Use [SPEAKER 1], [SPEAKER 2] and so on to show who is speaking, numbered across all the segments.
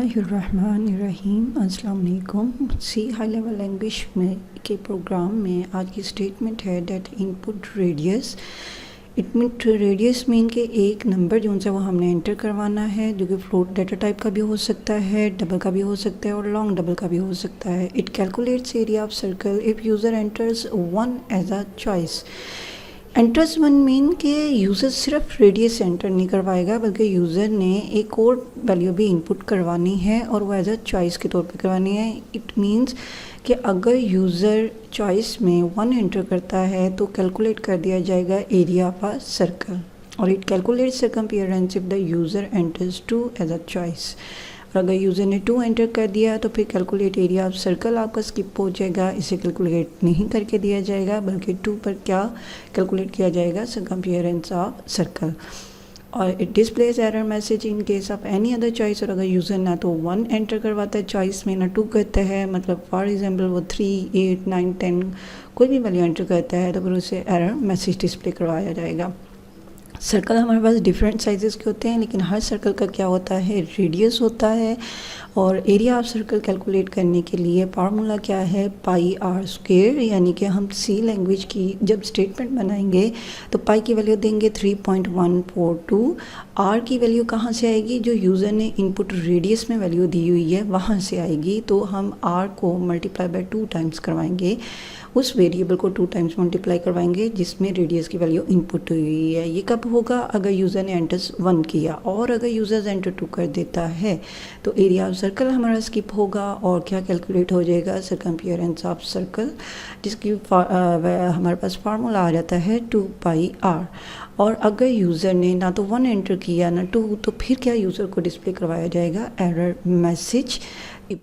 [SPEAKER 1] बिस्मिल्लाहिर्रहमानिर्रहीम। अस्सलाम वालेकुम। सी हाई लेवल लैंग्वेज में के प्रोग्राम में आज की स्टेटमेंट है दैट इनपुट रेडियस मीन के एक नंबर जो उनसे वो हमने एंटर करवाना है, जो कि फ्लोट डाटा टाइप का भी हो सकता है, डबल का भी हो सकता है और लॉन्ग डबल का भी हो सकता है। It calculates area of circle if user enters one as a choice. Enters one mean के यूज़र सिर्फ रेडियस एंटर नहीं करवाएगा, बल्कि यूज़र ने एक और वैल्यू भी इनपुट करवानी है और वो एज अ चॉइस के तौर पे करवानी है। इट मीन्स कि अगर यूज़र चॉइस में वन एंटर करता है तो कैलकुलेट कर दिया जाएगा एरिया ऑफ अ सर्कल, और it calculate circumference if the user enters two as a choice. और अगर यूज़र ने 2 एंटर कर दिया तो फिर कैलकुलेट एरिया ऑफ सर्कल आपका स्किप हो जाएगा, इसे कैलकुलेट नहीं करके दिया जाएगा, बल्कि 2 पर क्या कैलकुलेट किया जाएगा, सर्कमफियरेंस ऑफ सर्कल। और it displays error message in case of any other choice. और अगर यूज़र ना तो 1 एंटर करवाता है चॉइस में, ना 2 करता है, मतलब फॉर एग्जांपल वो 3, 8, 9, 10 कोई भी वैल्यू एंटर करता है तो फिर उसे एरर मैसेज डिस्प्ले करवाया जाएगा। सर्कल हमारे पास डिफरेंट साइजेस के होते हैं, लेकिन हर सर्कल का क्या होता है, रेडियस होता है। और एरिया ऑफ सर्कल कैलकुलेट करने के लिए फार्मूला क्या है, पाई आर स्क्वायर। यानी कि हम सी लैंग्वेज की जब स्टेटमेंट बनाएंगे तो पाई की वैल्यू देंगे 3.142। आर की वैल्यू कहाँ से आएगी, जो यूज़र ने इनपुट रेडियस में वैल्यू दी हुई है वहाँ से आएगी। तो हम आर को मल्टीप्लाई बाय 2 टाइम्स करवाएंगे, उस वेरिएबल को 2 टाइम्स मल्टीप्लाई करवाएंगे जिसमें रेडियस की वैल्यू इनपुट हुई है। ये कब होगा, अगर यूज़र ने एंटर्स 1 किया, और अगर यूज़र एंटर 2 कर देता है तो एरिया ऑफ सर्कल हमारा स्किप होगा और क्या कैलकुलेट हो जाएगा, सर्कमफियरेंस ऑफ सर्कल, जिसकी हमारे पास फार्मूला आ जाता है 2 पाई आर। और अगर यूज़र ने ना तो 1 एंटर किया ना 2, तो फिर क्या यूज़र को डिस्प्ले करवाया जाएगा, एरर मैसेज।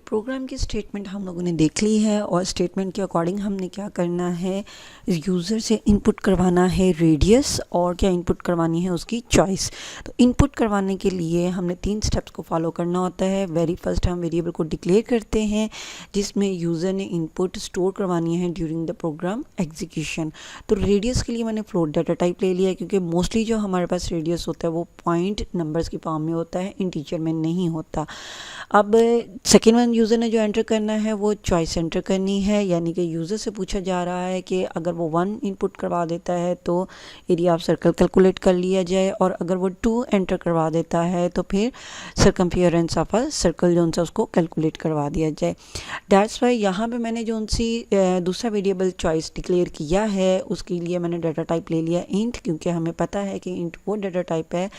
[SPEAKER 1] प्रोग्राम की स्टेटमेंट हम लोगों ने देख ली है, और स्टेटमेंट के अकॉर्डिंग हमने क्या करना है, यूज़र से इनपुट करवाना है रेडियस, और क्या इनपुट करवानी है उसकी चॉइस। तो इनपुट करवाने के लिए हमने 3 स्टेप्स को फॉलो करना होता है। वेरी फर्स्ट हम वेरिएबल को डिक्लेयर करते हैं जिसमें यूज़र ने इनपुट स्टोर करवानी है ड्यूरिंग द प्रोग्राम एग्जीक्यूशन। तो रेडियस के लिए मैंने फ्लोट डाटा टाइप ले लिया है, क्योंकि मोस्टली जो हमारे पास रेडियस होता है वो पॉइंट नंबर्स की फॉर्म में होता है, इंटीजर में नहीं होता। अब सेकेंड वन यूज़र ने जो एंटर करना है वो चॉइस एंटर करनी है, यानी कि यूज़र से पूछा जा रहा है कि अगर वो 1 इनपुट करवा देता है तो एरिया ऑफ सर्कल कैलकुलेट कर लिया जाए, और अगर वो 2 एंटर करवा देता है तो फिर सर्कमफियरेंस ऑफ अ सर्कल जो उनसे उसको कैलकुलेट करवा दिया जाए। दैट्स वाई यहाँ पे मैंने जो उनसी दूसरा वेरिएबल चॉइस डिक्लेयर किया है उसके लिए मैंने डाटा टाइप ले लिया इंट, क्योंकि हमें पता है कि इंट वो डाटा टाइप है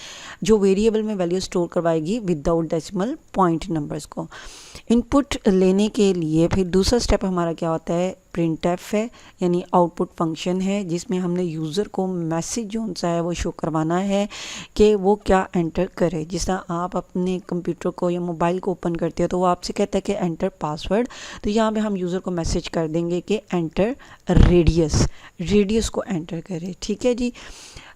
[SPEAKER 1] जो वेरिएबल में वैल्यू स्टोर करवाएगी विदाउट डेसिमल पॉइंट नंबर्स को। इनपुट लेने के लिए फिर दूसरा स्टेप हमारा क्या होता है, प्रिंटएफ है, यानी आउटपुट फंक्शन है, जिसमें हमने यूज़र को मैसेज जो सा है वो शो करवाना है कि वो क्या एंटर करे। जिस तरह आप अपने कंप्यूटर को या मोबाइल को ओपन करते हो तो वो आपसे कहता है कि एंटर पासवर्ड, तो यहाँ पे हम यूज़र को मैसेज कर देंगे कि एंटर रेडियस को एंटर करे। ठीक है जी।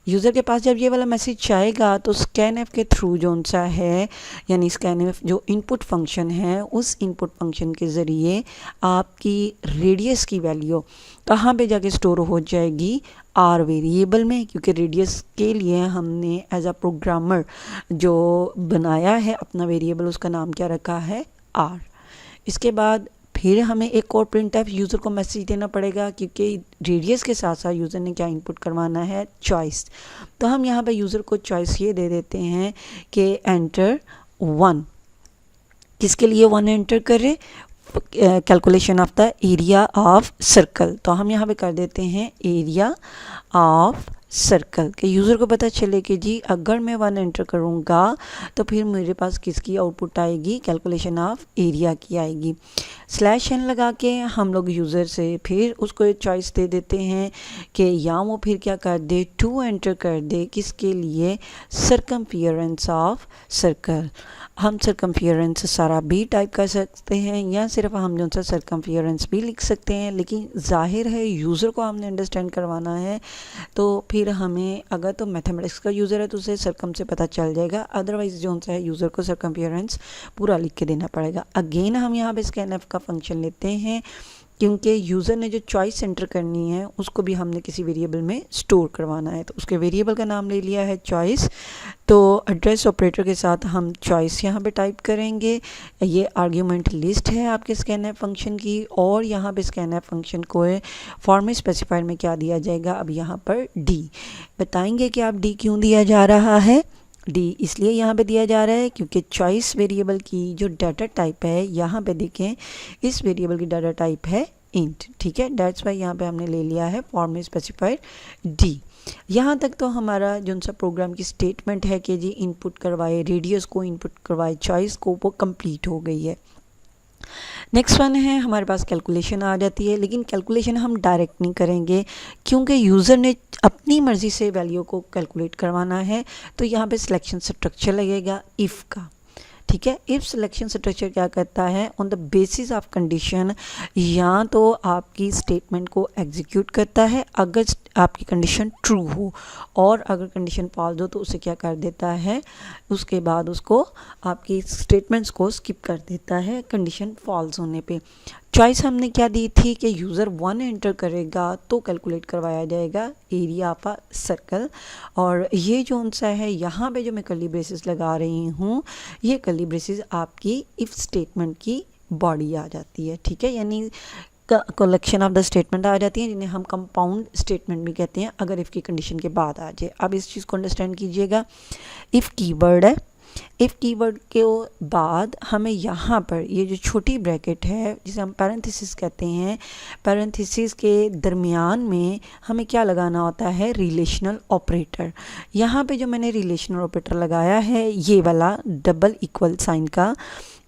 [SPEAKER 1] यूज़र के पास जब ये वाला मैसेज आएगा तो स्कैनएफ के थ्रू जो सा है, यानी स्कैनएफ जो इनपुट फंक्शन है, उस इनपुट फंक्शन के ज़रिए आपकी रेडियस की वैल्यू कहाँ पे जाके स्टोर हो जाएगी, आर वेरिएबल में, क्योंकि रेडियस के लिए हमने एज अ प्रोग्रामर जो बनाया है अपना वेरिएबल, उसका नाम क्या रखा है, आर। इसके बाद फिर हमें एक और प्रिंटएफ यूज़र को मैसेज देना पड़ेगा, क्योंकि रेडियस के साथ साथ यूज़र ने क्या इनपुट करवाना है, चॉइस। तो हम यहाँ पे यूज़र को चॉइस ये दे देते हैं कि एंटर 1, किसके लिए 1 एंटर करें, calculation of the area of circle. तो हम यहाँ पे कर देते हैं एरिया ऑफ सर्कल, के यूज़र को पता चले कि जी अगर मैं 1 एंटर करूँगा तो फिर मेरे पास किसकी आउटपुट आएगी, कैलकुलेशन ऑफ एरिया की आएगी। /n लगा के हम लोग यूज़र से फिर उसको एक चॉइस दे देते हैं कि या वो फिर क्या कर दे, 2 एंटर कर दे, किसके लिए, सर्कमफियरेंस ऑफ सर्कल। हम सर्कमफियरेंस सारा भी टाइप कर सकते हैं या सिर्फ हम जो सा सर्कमफियरेंस भी लिख सकते हैं, लेकिन जाहिर है यूज़र को हमने अंडरस्टैंड करवाना है, तो फिर हमें अगर तो मैथमेटिक्स का यूज़र है तो उसे सर्कम से पता चल जाएगा, अदरवाइज जो सा है यूज़र को सर्कमफियरेंस पूरा लिख के देना पड़ेगा। अगेन हम यहाँ पे स्कैनएफ का फंक्शन लेते हैं, क्योंकि यूज़र ने जो चॉइस एंटर करनी है उसको भी हमने किसी वेरिएबल में स्टोर करवाना है, तो उसके वेरिएबल का नाम ले लिया है चॉइस। तो एड्रेस ऑपरेटर के साथ हम चॉइस यहाँ पे टाइप करेंगे। ये आर्ग्यूमेंट लिस्ट है आपके स्कैनएफ फंक्शन की, और यहाँ पे स्कैनएफ फंक्शन को फॉर्मेट स्पेसिफायर में क्या दिया जाएगा, अब यहाँ पर डी बताएंगे कि आप डी क्यों दिया जा रहा है। डी इसलिए यहाँ पे दिया जा रहा है क्योंकि चॉइस वेरिएबल की जो डाटा टाइप है, यहाँ पे देखें इस वेरिएबल की डाटा टाइप है इंट, ठीक है। दैट्स वाई यहाँ पे हमने ले लिया है फॉर्मेट स्पेसिफायर डी। यहाँ तक तो हमारा जो सा प्रोग्राम की स्टेटमेंट है कि जी इनपुट करवाए, रेडियस को इनपुट करवाए, चॉइस को, वो कंप्लीट हो गई है। नेक्स्ट वन है हमारे पास कैलकुलेशन आ जाती है, लेकिन कैलकुलेशन हम डायरेक्ट नहीं करेंगे क्योंकि यूज़र ने अपनी मर्ज़ी से वैल्यू को कैलकुलेट करवाना है। तो यहाँ पे सिलेक्शन स्ट्रक्चर लगेगा इफ़ का, ठीक है। इफ़ सिलेक्शन स्ट्रक्चर क्या करता है, on the basis of condition या तो आपकी स्टेटमेंट को एग्जीक्यूट करता है अगर आपकी कंडीशन ट्रू हो, और अगर कंडीशन फॉल्स हो तो उसे क्या कर देता है, उसके बाद उसको आपकी स्टेटमेंट्स को स्किप कर देता है कंडीशन फॉल्स होने पे। चॉइस हमने क्या दी थी कि यूज़र 1 एंटर करेगा तो कैलकुलेट करवाया जाएगा एरिया ऑफ अ सर्कल, और ये जो सा है यहाँ पे जो मैं कर्ली ब्रेसेस लगा रही हूँ, ये कर्ली ब्रेसेस आपकी इफ़ स्टेटमेंट की बॉडी आ जाती है, ठीक है, यानी कलेक्शन ऑफ द स्टेटमेंट आ जाती हैं जिन्हें हम कंपाउंड स्टेटमेंट भी कहते हैं अगर इफ़ की कंडीशन के बाद आ जाए। अब इस चीज़ को अंडरस्टैंड कीजिएगा, इफ़ कीवर्ड है, इफ़ कीवर्ड के बाद हमें यहाँ पर ये जो छोटी ब्रैकेट है जिसे हम पैरेंथेसिस कहते हैं, पैरेंथेसिस के दरमियान में हमें क्या लगाना होता है, रिलेशनल ऑपरेटर। यहाँ पे जो मैंने रिलेशनल ऑपरेटर लगाया है ये वाला डबल इक्वल साइन का,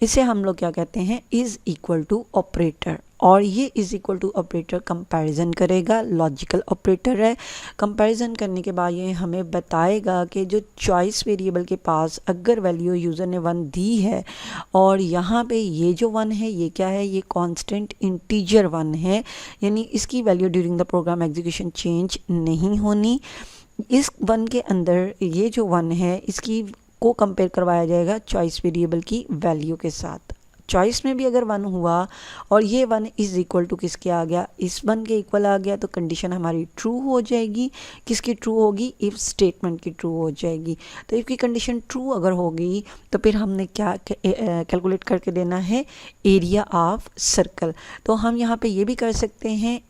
[SPEAKER 1] इसे हम लोग क्या कहते हैं, इज़ इक्वल टू ऑपरेटर, और ये is equal to operator comparison करेगा, लॉजिकल ऑपरेटर है। कंपैरिजन करने के बाद ये हमें बताएगा कि जो चॉइस वेरिएबल के पास अगर वैल्यू यूज़र ने 1 दी है और यहाँ पे ये जो 1 है ये क्या है, ये कांस्टेंट इंटीजर 1 है, यानी इसकी value during the program execution change नहीं होनी। इस 1 के अंदर ये जो 1 है इसकी को कंपेयर करवाया जाएगा चॉइस वेरिएबल की वैल्यू के साथ। चॉइस में भी अगर 1 हुआ और ये 1 इज़ इक्वल टू किसके आ गया, इस 1 के इक्वल आ गया, तो कंडीशन हमारी ट्रू हो जाएगी। किसकी ट्रू होगी, इफ़ स्टेटमेंट की ट्रू हो जाएगी। तो इफ़ की कंडीशन ट्रू अगर होगी तो फिर हमने क्या कैलकुलेट करके देना है, एरिया ऑफ सर्कल। तो हम यहाँ पे ये भी कर सकते हैं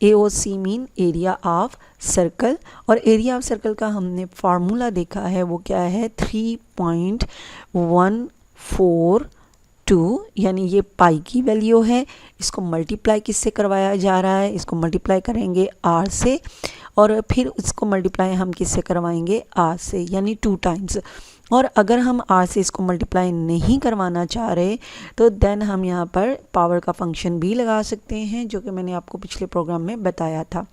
[SPEAKER 1] AOC mean area of circle, और एरिया ऑफ सर्कल का हमने फार्मूला देखा है वो क्या है, 3.142, यानी ये पाई की वैल्यू है। इसको मल्टीप्लाई किससे करवाया जा रहा है, इसको मल्टीप्लाई करेंगे r से, और फिर इसको मल्टीप्लाई हम किससे करवाएंगे, r से, यानी 2 टाइम्स। और अगर हम r से इसको मल्टीप्लाई नहीं करवाना चाह रहे तो देन हम यहाँ पर पावर का फंक्शन भी लगा सकते हैं, जो कि मैंने आपको पिछले प्रोग्राम में बताया था।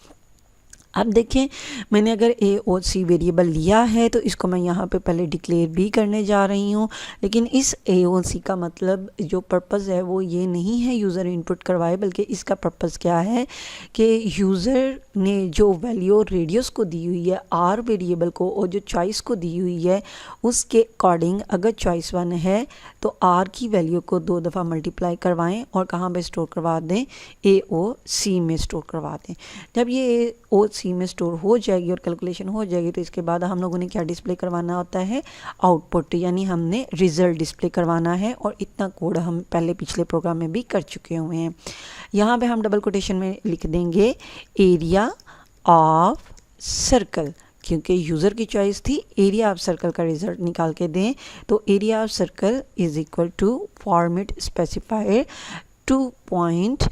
[SPEAKER 1] अब देखें, मैंने अगर AOC वेरिएबल लिया है तो इसको मैं यहाँ पे पहले डिक्लेयर भी करने जा रही हूँ, लेकिन इस AOC का मतलब जो पर्पज़ है वो ये नहीं है यूज़र इनपुट करवाए, बल्कि इसका पर्पज़ क्या है कि यूज़र ने जो वैल्यू रेडियस को दी हुई है R वेरिएबल को, और जो चॉइस को दी हुई है उसके अकॉर्डिंग अगर चॉइस 1 है तो R की वैल्यू को 2 दफ़ा मल्टीप्लाई करवाएं और कहाँ पे स्टोर करवा दें, AOC में स्टोर करवा दें। जब ये AOC में स्टोर हो जाएगी और कैलकुलेशन हो जाएगी तो इसके बाद हम लोगों ने क्या डिस्प्ले करवाना होता है, आउटपुट, यानी हमने रिजल्ट डिस्प्ले करवाना है। और इतना कोड हम पहले पिछले प्रोग्राम में भी कर चुके हुए हैं। यहाँ पे हम डबल कोटेशन में लिख देंगे एरिया ऑफ सर्कल, क्योंकि यूज़र की चॉइस थी एरिया ऑफ सर्कल का रिजल्ट निकाल के दें, तो area of circle is equal to format specifier 2.4।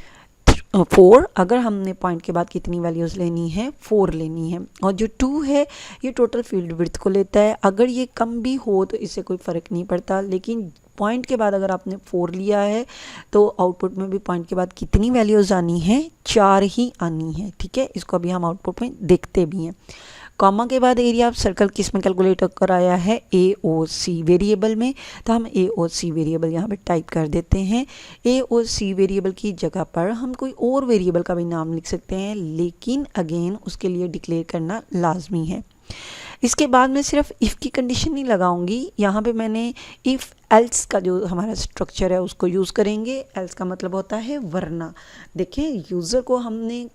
[SPEAKER 1] अगर हमने पॉइंट के बाद कितनी वैल्यूज़ लेनी है, 4 लेनी है, और जो 2 है ये टोटल फील्ड विड्थ को लेता है। अगर ये कम भी हो तो इससे कोई फ़र्क नहीं पड़ता, लेकिन पॉइंट के बाद अगर आपने 4 लिया है तो आउटपुट में भी पॉइंट के बाद कितनी वैल्यूज़ आनी है, 4 ही आनी है, ठीक है। इसको अभी हम आउटपुट में देखते भी हैं। कॉमा के बाद एरिया ऑफ सर्कल किस में कैलकुलेट कराया है, AOC वेरिएबल में, तो हम AOC वेरिएबल यहाँ पे टाइप कर देते हैं। AOC वेरिएबल की जगह पर हम कोई और वेरिएबल का भी नाम लिख सकते हैं, लेकिन अगेन उसके लिए डिक्लेयर करना लाजमी है। इसके बाद मैं सिर्फ इफ़ की कंडीशन नहीं लगाऊंगी, यहाँ पे मैंने इफ़ एल्स का जो हमारा स्ट्रक्चर है उसको यूज़ करेंगे। एल्स का मतलब होता है वरना। देखिए यूज़र को हमने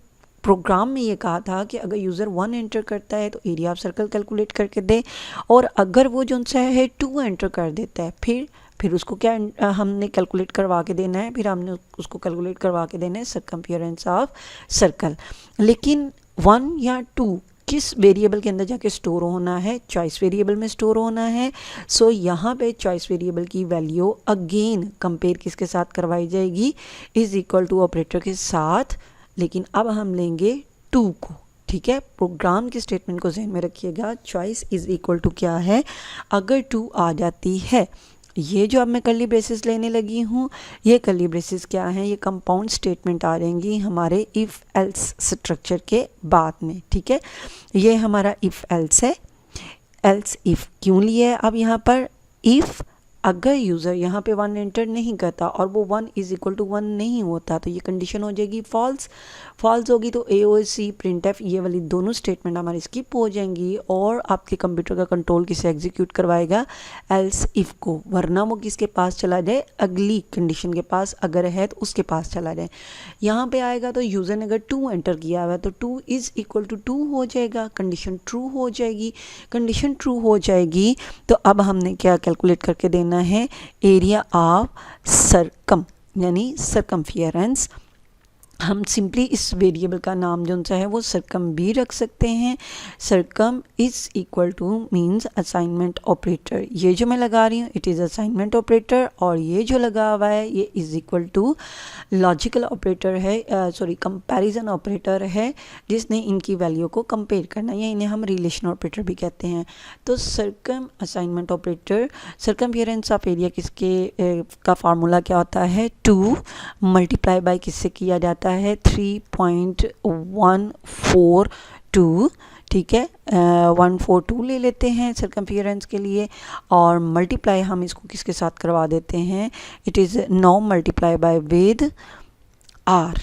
[SPEAKER 1] प्रोग्राम में ये कहा था कि अगर यूज़र 1 एंटर करता है तो एरिया ऑफ सर्कल कैलकुलेट करके दे, और अगर वो जो है 2 एंटर कर देता है फिर उसको क्या हमने कैलकुलेट करवा के देना है, फिर हमने उसको कैलकुलेट करवा के देना है सर्कमफियरेंस ऑफ सर्कल। लेकिन 1 या 2 किस वेरिएबल के अंदर जाके स्टोर होना है, चॉइस वेरिएबल में स्टोर होना है। सो यहाँ पे चॉइस वेरिएबल की वैल्यू अगेन कंपेयर किसके साथ करवाई जाएगी, इज इक्वल टू ऑपरेटर के साथ, लेकिन अब हम लेंगे 2 को। ठीक है, प्रोग्राम की स्टेटमेंट को ध्यान में रखिएगा। चॉइस इज इक्वल टू क्या है, अगर 2 आ जाती है, ये जो अब मैं कर्ली ब्रेसेस लेने लगी हूँ, ये कर्ली ब्रेसेस क्या है, ये कंपाउंड स्टेटमेंट आ जाएंगी हमारे इफ़ एल्स स्ट्रक्चर के बाद में। ठीक है, ये हमारा इफ़ एल्स है। एल्स इफ़ क्यों लिया है अब यहाँ पर, इफ़ अगर यूज़र यहाँ पे 1 एंटर नहीं करता और वो 1 इज इक्वल टू 1 नहीं होता तो ये कंडीशन हो जाएगी फॉल्स। फॉल्स होगी तो AOC प्रिंटफ ये वाली दोनों स्टेटमेंट हमारी स्किप हो जाएंगी, और आपके कंप्यूटर का कंट्रोल किसे एग्जीक्यूट करवाएगा, एल्स इफ़ को, वरना वो किसके पास चला जाए, अगली कंडीशन के पास, अगर है तो उसके पास चला जाए। यहाँ पे आएगा तो यूज़र ने अगर 2 एंटर किया हुआ है तो 2 इज इक्वल टू 2 हो जाएगा, कंडीशन ट्रू हो जाएगी। कंडीशन ट्रू हो जाएगी तो अब हमने क्या कैलकुलेट करके देना है, एरिया ऑफ सर्कम यानी सर्कमफियरेंस। हम सिंपली इस वेरिएबल का नाम जो सा है वो सर्कम भी रख सकते हैं। Circum is equal two means assignment operator, ये जो मैं लगा रही हूँ इट इज़ असाइनमेंट ऑपरेटर, और ये जो लगा हुआ है ये is equal to logical operator है, कंपैरिजन ऑपरेटर है, जिसने इनकी वैल्यू को कंपेयर करना, या इन्हें हम रिलेशन ऑपरेटर भी कहते हैं। तो circum assignment operator, circumference of area किसके का फार्मूला क्या होता है, 2 मल्टीप्लाई बाय किससे किया जाता है, 3.142। ठीक है, 142 ले लेते हैं सर्कमफियरेंस के लिए, और मल्टीप्लाई हम इसको किसके साथ करवा देते हैं, it is 9 multiply by with r.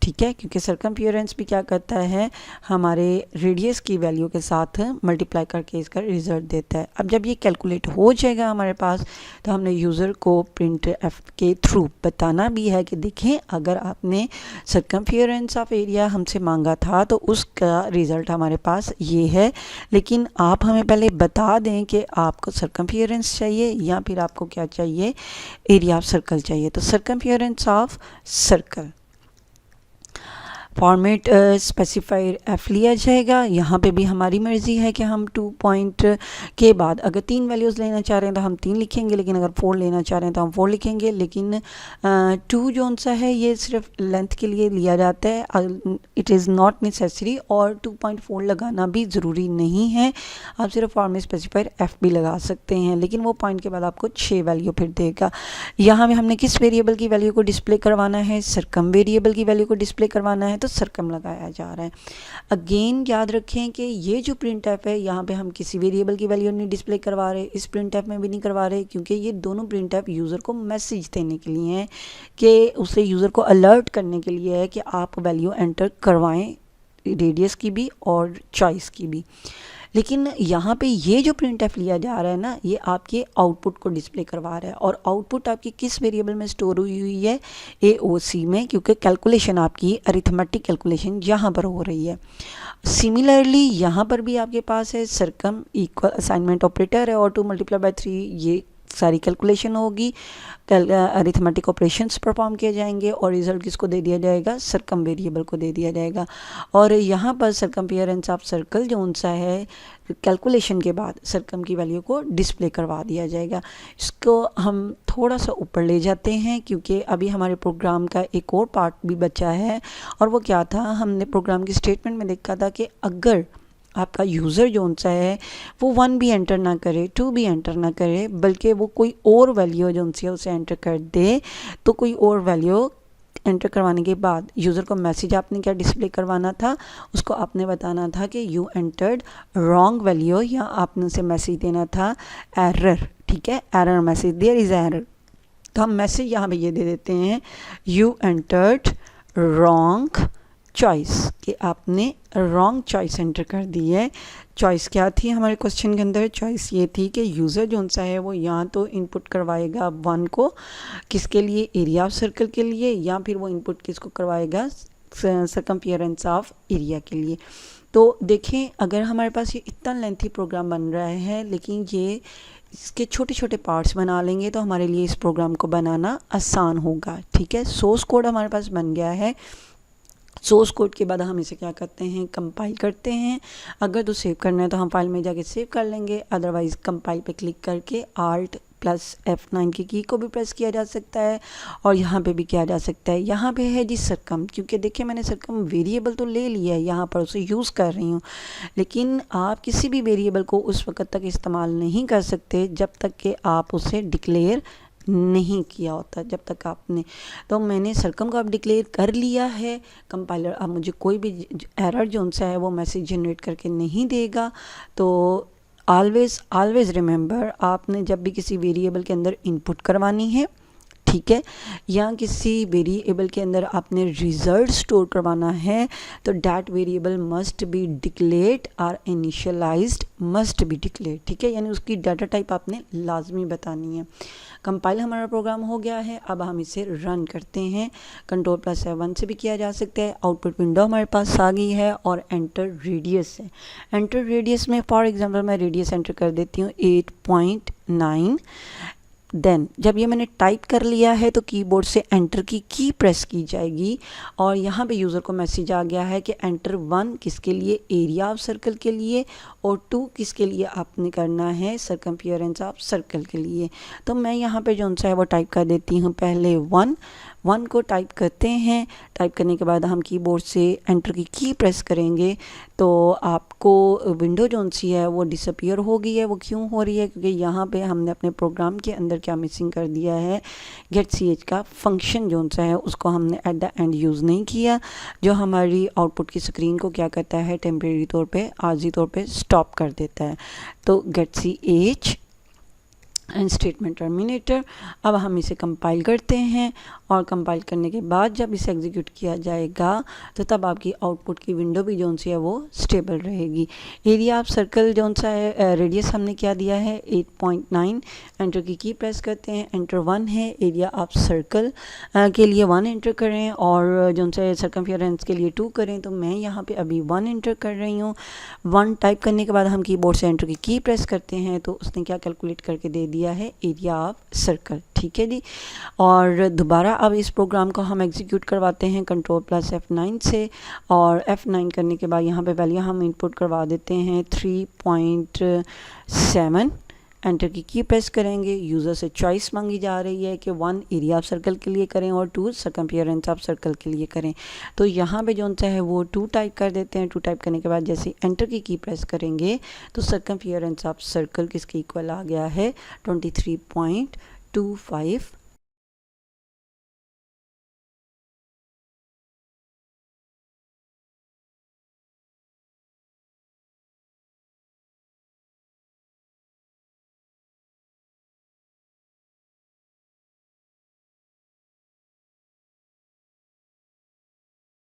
[SPEAKER 1] ठीक है, क्योंकि सर्कमफियरेंस भी क्या करता है, हमारे रेडियस की वैल्यू के साथ मल्टीप्लाई करके इसका रिजल्ट देता है। अब जब ये कैलकुलेट हो जाएगा हमारे पास, तो हमने यूज़र को प्रिंट एफ के थ्रू बताना भी है कि देखें अगर आपने सर्कमफियरेंस ऑफ एरिया हमसे मांगा था तो उसका रिज़ल्ट हमारे पास ये है, लेकिन आप हमें पहले बता दें कि आपको सर्कमफियरेंस चाहिए या फिर आपको क्या चाहिए, एरिया ऑफ सर्कल चाहिए। तो circumference of circle format specifier f लिया जाएगा। यहाँ पे भी हमारी मर्ज़ी है कि हम 2 पॉइंट के बाद अगर 3 वैल्यूज़ लेना चाह रहे हैं तो हम 3 लिखेंगे, लेकिन अगर 4 लेना चाह रहे हैं तो हम 4 लिखेंगे। लेकिन 2 जो सा है ये सिर्फ लेंथ के लिए लिया जाता है, इट इज़ नॉट नेसेसरी, और 2.4 लगाना भी ज़रूरी नहीं है। आप सिर्फ फॉर्मेट स्पेसिफायर एफ भी लगा सकते हैं, लेकिन वो पॉइंट के बाद आपको 6 वैल्यू फिर देगा। यहाँ में हमने किस वेरिएबल की वैल्यू को डिस्प्ले करवाना है, सर्कम वेरिएबल की वैल्यू को डिस्प्ले करवाना है, तो सर्कम लगाया जा रहा है। अगेन याद रखें कि ये जो प्रिंट एफ है यहाँ पे हम किसी वेरिएबल की वैल्यू नहीं डिस्प्ले करवा रहे, इस प्रिंट एफ में भी नहीं करवा रहे, क्योंकि ये दोनों प्रिंट एफ यूज़र को मैसेज देने के लिए हैं, कि उसे यूज़र को अलर्ट करने के लिए है कि आप वैल्यू एंटर करवाएं, रेडियस की भी और चॉइस की भी। लेकिन यहाँ पे ये जो प्रिंट एफ लिया जा रहा है ना, ये आपके आउटपुट को डिस्प्ले करवा रहा है, और आउटपुट आपकी किस वेरिएबल में स्टोर हुई हुई है, AOC में, क्योंकि कैलकुलेशन आपकी अरिथमेटिक कैलकुलेशन यहाँ पर हो रही है। सिमिलरली यहाँ पर भी आपके पास है सर्कम इक्वल असाइनमेंट ऑपरेटर है, और 2 मल्टीप्लाई बाय 3 ये सारी कैलकुलेशन होगी, अरिथमेटिक ऑपरेशंस परफॉर्म किए जाएंगे, और रिजल्ट किसको दे दिया जाएगा, सर्कम वेरिएबल को दे दिया जाएगा। और यहाँ पर सर्कमफियरेंस ऑफ सर्कल जो सा है कैलकुलेशन के बाद सर्कम की वैल्यू को डिस्प्ले करवा दिया जाएगा। इसको हम थोड़ा सा ऊपर ले जाते हैं, क्योंकि अभी हमारे प्रोग्राम का एक और पार्ट भी बचा है, और वो क्या था, हमने प्रोग्राम की स्टेटमेंट में देखा था कि अगर आपका यूज़र जो सा है वो 1 भी एंटर ना करे, 2 भी एंटर ना करे, बल्कि वो कोई और वैल्यू जो सी है उसे एंटर कर दे, तो कोई और वैल्यू एंटर करवाने के बाद यूज़र को मैसेज आपने क्या डिस्प्ले करवाना था, उसको आपने बताना था कि यू एंटर्ड रॉन्ग वैल्यू, या आपने उसे मैसेज देना था एरर। ठीक है, error message, there is error, तो हम मैसेज यहाँ पे ये दे देते हैं, यू एंटर्ड रॉन्ग चॉइस, कि आपने रॉन्ग चॉइस एंटर कर दी है। चॉइस क्या थी हमारे क्वेश्चन के अंदर? चॉइस ये थी कि यूज़र जो सा है वो या तो इनपुट करवाएगा 1 को किसके लिए, एरिया ऑफ सर्कल के लिए, या फिर वो इनपुट किसको करवाएगा, सरकमफियरेंस ऑफ एरिया के लिए। तो देखें अगर हमारे पास ये इतना लेंथी प्रोग्राम बन रहा है, लेकिन ये इसके छोटे छोटे पार्ट्स बना लेंगे तो हमारे लिए इस प्रोग्राम को बनाना आसान होगा। ठीक है, सोर्स कोड हमारे पास बन गया है। सोर्स कोड के बाद हम इसे क्या करते हैं, कंपाइल करते हैं। अगर तो सेव करना है तो हम फाइल में जाके सेव कर लेंगे, अदरवाइज़ कंपाइल पे क्लिक करके Alt+F9 की को भी प्रेस किया जा सकता है और यहाँ पे भी किया जा सकता है। यहाँ पे है जी सरकम, क्योंकि देखिए मैंने सरकम वेरिएबल तो ले लिया है, यहाँ पर उसे यूज़ कर रही हूँ, लेकिन आप किसी भी वेरिएबल को उस वक्त तक इस्तेमाल नहीं कर सकते जब तक कि आप उसे डिक्लेयर नहीं किया होता, जब तक आपने, तो मैंने सरकम को अब डिक्लेयर कर लिया है। कंपाइलर अब मुझे कोई भी एरर जो सा है वो मैसेज जनरेट करके नहीं देगा। तो ऑलवेज़ रिमेंबर, आपने जब भी किसी वेरिएबल के अंदर इनपुट करवानी है, ठीक है, या किसी वेरिएबल के अंदर आपने रिजल्ट स्टोर करवाना है, तो that variable must be declared और इनिशियलाइज्ड मस्ट बी डिक्लेयर्ड। ठीक है, यानी उसकी डाटा टाइप आपने लाजमी बतानी है। कंपाइल हमारा प्रोग्राम हो गया है, अब हम इसे रन करते हैं। Ctrl+F1 से भी किया जा सकता है। आउटपुट विंडो हमारे पास आ गई है और एंटर रेडियस है। एंटर रेडियस में फॉर एग्जांपल मैं रेडियस एंटर कर देती हूँ 8.9। देन जब ये मैंने टाइप कर लिया है तो कीबोर्ड से एंटर की प्रेस की जाएगी और यहाँ पे यूज़र को मैसेज आ गया है कि एंटर 1 किसके लिए, एरिया ऑफ सर्कल के लिए, और 2 किसके लिए आपने करना है, सरकमफियरेंस ऑफ सर्कल के लिए। तो मैं यहाँ पे जो सा है वो टाइप कर देती हूँ पहले 1 को टाइप करते हैं। टाइप करने के बाद हम कीबोर्ड से एंटर की प्रेस करेंगे तो आपको विंडो जो सी है वो डिसअपियर हो गई है। वो क्यों हो रही है? क्योंकि यहाँ पे हमने अपने प्रोग्राम के अंदर क्या मिसिंग कर दिया है, getch का फंक्शन जो सा है उसको हमने एट द एंड यूज़ नहीं किया, जो हमारी आउटपुट की स्क्रीन को क्या करता है, टेम्परेरी तौर पे, आर्जी तौर पे स्टॉप कर देता है। तो getch एंड स्टेटमेंट टर्मिनेटर। अब हम इसे कंपाइल करते हैं और कंपाइल करने के बाद जब इसे एग्जीक्यूट किया जाएगा तो तब आपकी आउटपुट की विंडो भी जो सी है वो स्टेबल रहेगी। एरिया ऑफ सर्कल जो सा है, रेडियस हमने क्या दिया है 8.9। एंटर की प्रेस करते हैं, एंटर 1 है, एरिया ऑफ सर्कल के लिए 1 एंटर करें और जो सा सरकमफियरेंस के लिए 2 करें। तो मैं यहाँ पे अभी 1 एंटर कर रही हूँ। 1 टाइप करने के बाद हम कीबोर्ड से एंटर की प्रेस करते हैं तो उसने क्या कैलकुलेट करके दे दिया है, एरिया ऑफ सर्कल। ठीक है जी, और दोबारा अब इस प्रोग्राम को हम एग्जीक्यूट करवाते हैं Ctrl+F9 से, और F9 करने के बाद यहाँ पे वैल्यू हम इनपुट करवा देते हैं 3.7। एंटर की प्रेस करेंगे। यूज़र से चॉइस मांगी जा रही है कि 1 एरिया ऑफ सर्कल के लिए करें और 2 सरकमफियरेंस ऑफ सर्कल के लिए करें। तो यहाँ पे जो सा है वो 2 टाइप कर देते हैं। 2 टाइप करने के बाद जैसे एंटर की प्रेस करेंगे तो सरकमफियरेंस ऑफ सर्कल किसके इक्वल आ गया है, 23.25